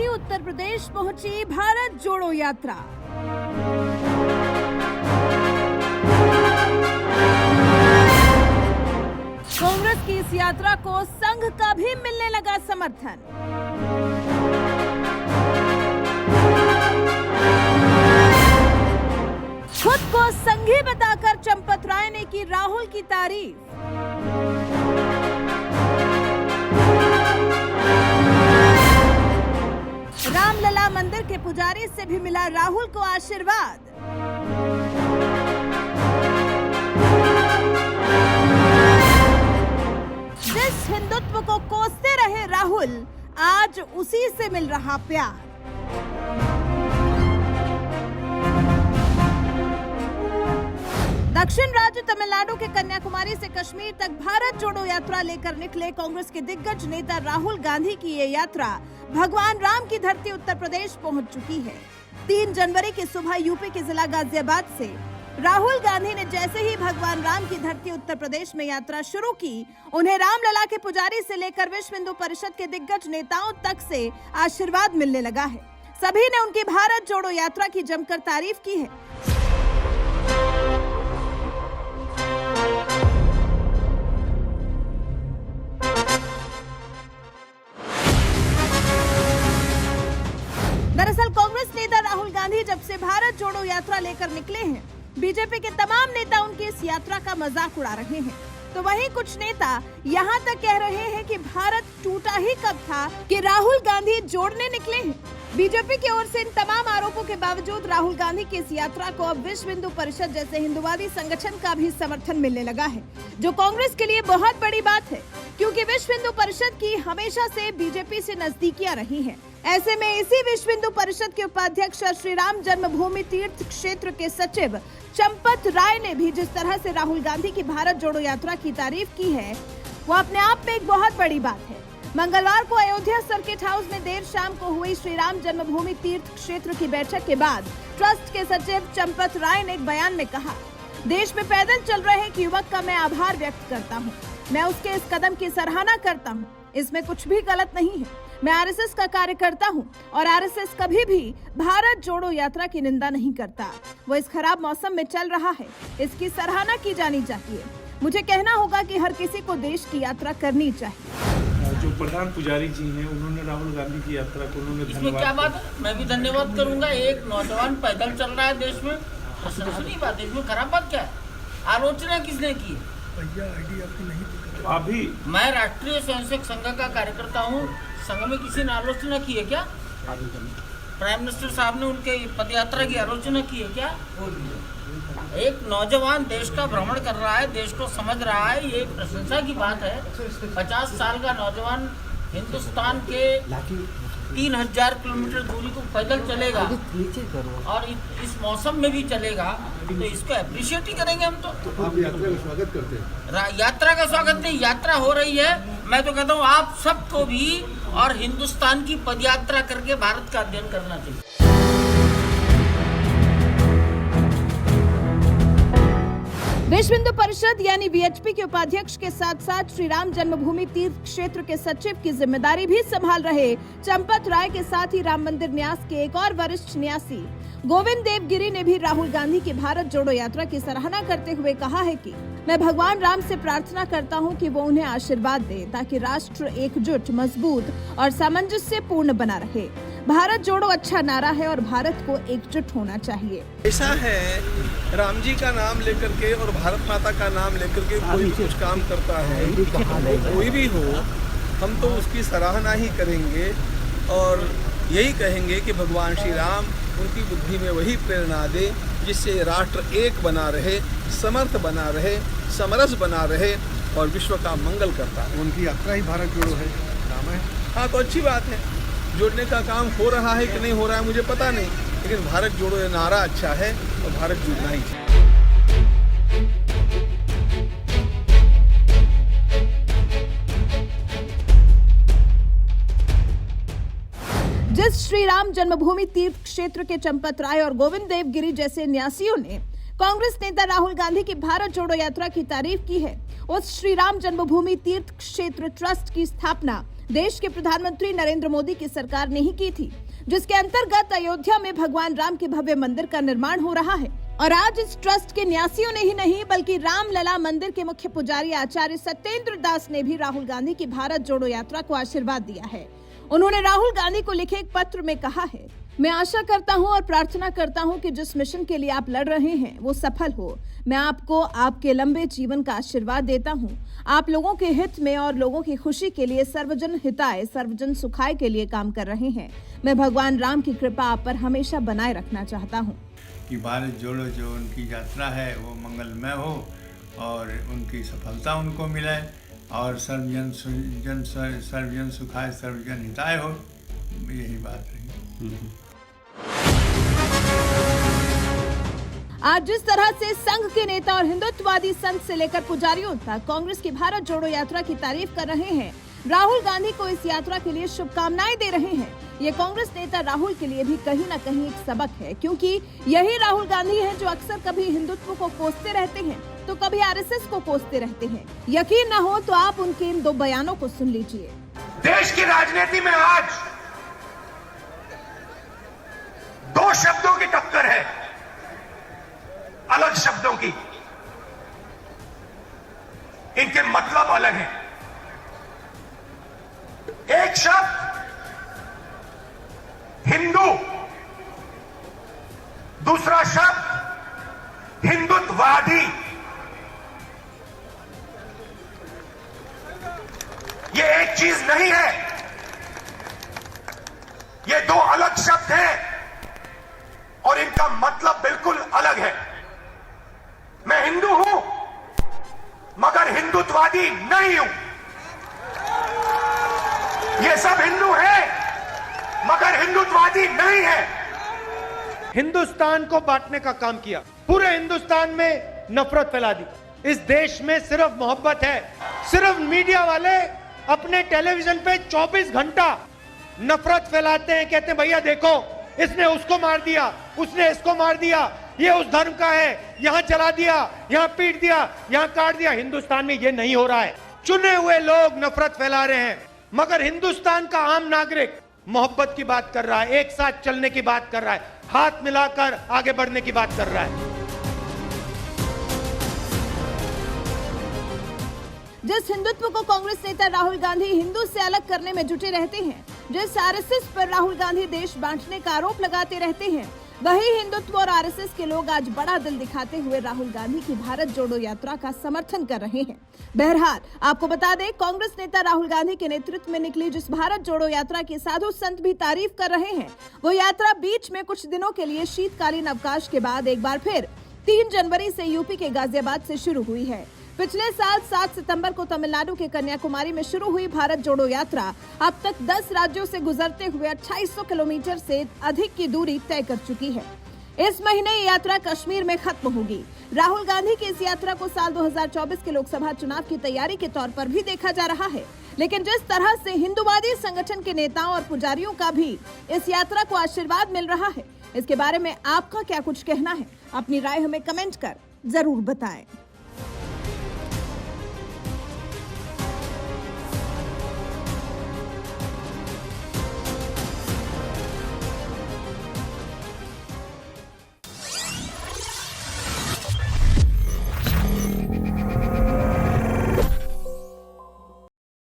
धरती उत्तर प्रदेश पहुंची भारत जोड़ो यात्रा। कांग्रेस की इस यात्रा को संघ का भी मिलने लगा समर्थन। खुद को संघी बताकर चंपत राय ने की राहुल की तारीफ। रामलला मंदिर के पुजारी से भी मिला राहुल को आशीर्वाद। जिस हिंदुत्व को कोसते रहे राहुल, आज उसी से मिल रहा प्यार। दक्षिण राज्य तमिलनाडु के कन्याकुमारी से कश्मीर तक भारत जोड़ो यात्रा लेकर निकले कांग्रेस के दिग्गज नेता राहुल गांधी की ये यात्रा भगवान राम की धरती उत्तर प्रदेश पहुंच चुकी है। 3 जनवरी की सुबह यूपी के जिला गाजियाबाद से राहुल गांधी ने जैसे ही भगवान राम की धरती उत्तर प्रदेश में यात्रा शुरू की, उन्हें रामलला के पुजारी से लेकर विश्व हिंदू परिषद के दिग्गज नेताओं तक से आशीर्वाद मिलने लगा है। सभी ने उनकी भारत जोड़ो यात्रा की जमकर तारीफ की है। दरअसल कांग्रेस नेता राहुल गांधी जब से भारत जोड़ो यात्रा लेकर निकले हैं, बीजेपी के तमाम नेता उनकी इस यात्रा का मजाक उड़ा रहे हैं। तो वहीं कुछ नेता यहां तक कह रहे हैं कि भारत टूटा ही कब था कि राहुल गांधी जोड़ने निकले हैं। बीजेपी की ओर से इन तमाम आरोपों के बावजूद राहुल गांधी की इस यात्रा को अब विश्व हिंदू परिषद जैसे हिंदुवादी संगठन का भी समर्थन मिलने लगा है, जो कांग्रेस के लिए बहुत बड़ी बात है, क्योंकि विश्व हिंदू परिषद की हमेशा से बीजेपी से नजदीकियां रही हैं। ऐसे में इसी विश्व हिंदू परिषद के उपाध्यक्ष और श्री राम जन्मभूमि तीर्थ क्षेत्र के सचिव चंपत राय ने भी जिस तरह से राहुल गांधी की भारत जोड़ो यात्रा की तारीफ की है, वो अपने आप में एक बहुत बड़ी बात है। मंगलवार को अयोध्या सर्किट हाउस में देर शाम को हुई श्री राम जन्मभूमि तीर्थ क्षेत्र की बैठक के बाद ट्रस्ट के सचिव चंपत राय ने एक बयान में कहा, देश में पैदल चल रहे एक युवक का मैं आभार व्यक्त करता हूँ। मैं उसके इस कदम की सराहना करता हूँ। इसमें कुछ भी गलत नहीं है। मैं आरएसएस का कार्य करता हूँ और आरएसएस कभी भी भारत जोड़ो यात्रा की निंदा नहीं करता। वो इस खराब मौसम में चल रहा है, इसकी सराहना की जानी चाहिए। मुझे कहना होगा कि हर किसी को देश की यात्रा करनी चाहिए। जो प्रधान पुजारी जी हैं, उन्होंने राहुल गांधी की यात्रा को उन्होंने इसमें क्या बात है? मैं भी धन्यवाद करूंगा। एक नौजवान पैदल चल रहा है देश में, प्रशंसनीय बात है। इसमें खराब बात क्या है? आलोचना किसने की है? अभी मैं राष्ट्रीय स्वयंसेवक संघ का कार्यकर्ता हूँ। संघ में किसी ने आलोचना की है क्या? प्राइम मिनिस्टर साहब ने उनके पदयात्रा की आलोचना की है क्या? एक नौजवान देश का भ्रमण कर रहा है, देश को समझ रहा है, ये प्रशंसा की बात है। 50 साल का नौजवान हिंदुस्तान के 3000 किलोमीटर दूरी को पैदल चलेगा और इस मौसम में भी चलेगा, तो इसको अप्रिशिएट ही करेंगे हम। तो आप यात्रा का स्वागत करते हैं? यात्रा का स्वागत नहीं, यात्रा हो रही है। मैं तो कहता हूँ आप सबको भी और हिंदुस्तान की पदयात्रा करके भारत का अध्ययन करना चाहिए। विश्व हिंदू परिषद यानी वीएचपी के उपाध्यक्ष के साथ साथ श्री राम जन्मभूमि तीर्थ क्षेत्र के सचिव की जिम्मेदारी भी संभाल रहे चंपत राय के साथ ही राम मंदिर न्यास के एक और वरिष्ठ न्यासी गोविंद देवगिरी ने भी राहुल गांधी की भारत जोड़ो यात्रा की सराहना करते हुए कहा है कि मैं भगवान राम से प्रार्थना करता हूं कि वो उन्हें आशीर्वाद दे, ताकि राष्ट्र एकजुट, मजबूत और सामंजस्य पूर्ण बना रहे। भारत जोड़ो अच्छा नारा है और भारत को एकजुट होना चाहिए। ऐसा है, राम जी का नाम लेकर के और भारत माता का नाम लेकर के कोई कुछ काम करता है, कोई भी हो, हम तो उसकी सराहना ही करेंगे और यही कहेंगे कि भगवान श्री राम उनकी बुद्धि में वही प्रेरणा दे जिससे राष्ट्र एक बना रहे, समर्थ बना रहे, समरस बना रहे और विश्व का मंगल करता है। उनकी यात्रा ही भारत जोड़ो है, नाम है। हाँ, तो अच्छी बात है। जोड़ने का काम हो रहा है कि नहीं हो रहा है मुझे पता नहीं, लेकिन भारत जोड़ो ये नारा अच्छा है और भारत जुड़ना ही चाहिए। जिस श्री राम जन्मभूमि तीर्थ क्षेत्र के चंपत राय और गोविंद देवगिरी जैसे न्यासियों ने कांग्रेस नेता राहुल गांधी की भारत जोड़ो यात्रा की तारीफ की है, उस श्री राम जन्मभूमि तीर्थ क्षेत्र ट्रस्ट की स्थापना देश के प्रधानमंत्री नरेंद्र मोदी की सरकार ने ही की थी, जिसके अंतर्गत अयोध्या में भगवान राम के भव्य मंदिर का निर्माण हो रहा है। और आज इस ट्रस्ट के न्यासियों ने ही नहीं बल्कि रामलला मंदिर के मुख्य पुजारी आचार्य सत्येंद्र दास ने भी राहुल गांधी की भारत जोड़ो यात्रा को आशीर्वाद दिया है। उन्होंने राहुल गांधी को लिखे एक पत्र में कहा है, मैं आशा करता हूं और प्रार्थना करता हूं कि जिस मिशन के लिए आप लड़ रहे हैं वो सफल हो। मैं आपको आपके लंबे जीवन का आशीर्वाद देता हूं। आप लोगों के हित में और लोगों की खुशी के लिए सर्वजन हिताय सर्वजन सुखाय के लिए काम कर रहे हैं। मैं भगवान राम की कृपा आप पर हमेशा बनाए रखना चाहता हूँ। कि भारत जोड़ो जो उनकी यात्रा है वो मंगलमय हो और उनकी सफलता उनको मिले और सर्वजन सुखाय सर्वजन हिताय हो, यही बात रही। आज जिस तरह से संघ के नेता और हिंदुत्ववादी संत से लेकर पुजारियों तक कांग्रेस की भारत जोड़ो यात्रा की तारीफ कर रहे हैं, राहुल गांधी को इस यात्रा के लिए शुभकामनाएं दे रहे हैं, ये कांग्रेस नेता राहुल के लिए भी कहीं न कहीं एक सबक है, क्योंकि यही राहुल गांधी हैं जो अक्सर कभी हिंदुत्व को कोसते रहते हैं तो कभी आरएसएस को कोसते रहते हैं। यकीन न हो तो आप उनके इन दो बयानों को सुन लीजिए। देश की राजनीति में आज दो शब्दों की टक्कर है, अलग शब्दों की। इनके मतलब अलग हैं। एक शब्द हिंदू, दूसरा शब्द हिंदुत्ववादी। ये एक चीज नहीं है, ये दो अलग शब्द हैं और इनका मतलब बिल्कुल अलग है। मैं हिंदू हूं मगर हिंदुत्ववादी नहीं हूं। ये सब हिंदू हैं मगर हिंदुत्ववादी नहीं है। हिंदुस्तान को बांटने का काम किया, पूरे हिंदुस्तान में नफरत फैला दी। इस देश में सिर्फ मोहब्बत है। सिर्फ मीडिया वाले अपने टेलीविजन पे 24 घंटा नफरत फैलाते हैं, कहते हैं भैया देखो इसने उसको मार दिया, उसने इसको मार दिया, ये उस धर्म का है, यहां जला दिया, यहां पीट दिया, यहां काट दिया। हिंदुस्तान में ये नहीं हो रहा है। चुने हुए लोग नफरत फैला रहे हैं, मगर हिंदुस्तान का आम नागरिक मोहब्बत की बात कर रहा है, एक साथ चलने की बात कर रहा है, हाथ मिलाकर आगे बढ़ने की बात कर रहा है। जिस हिंदुत्व को कांग्रेस नेता राहुल गांधी हिंदू से अलग करने में जुटे रहते हैं, जिस आरएसएस पर राहुल गांधी देश बांटने का आरोप लगाते रहते हैं, वही हिंदुत्व और आरएसएस के लोग आज बड़ा दिल दिखाते हुए राहुल गांधी की भारत जोड़ो यात्रा का समर्थन कर रहे हैं। बहरहाल आपको बता दें, कांग्रेस नेता राहुल गांधी के नेतृत्व में निकली जिस भारत जोड़ो यात्रा की साधु संत भी तारीफ कर रहे हैं, वो यात्रा बीच में कुछ दिनों के लिए शीतकालीन अवकाश के बाद एक बार फिर 3 जनवरी से यूपी के गाजियाबाद से शुरू हुई है। पिछले साल 7 सितंबर को तमिलनाडु के कन्याकुमारी में शुरू हुई भारत जोड़ो यात्रा अब तक 10 राज्यों से गुजरते हुए 2800 किलोमीटर से अधिक की दूरी तय कर चुकी है। इस महीने ये यात्रा कश्मीर में खत्म होगी। राहुल गांधी की इस यात्रा को साल 2024 के लोकसभा चुनाव की तैयारी के तौर पर भी देखा जा रहा है, लेकिन जिस तरह से हिंदुवादी संगठन के नेताओं और पुजारियों का भी इस यात्रा को आशीर्वाद मिल रहा है, इसके बारे में आपका क्या कुछ कहना है? अपनी राय हमें कमेंट कर जरूर बताएं।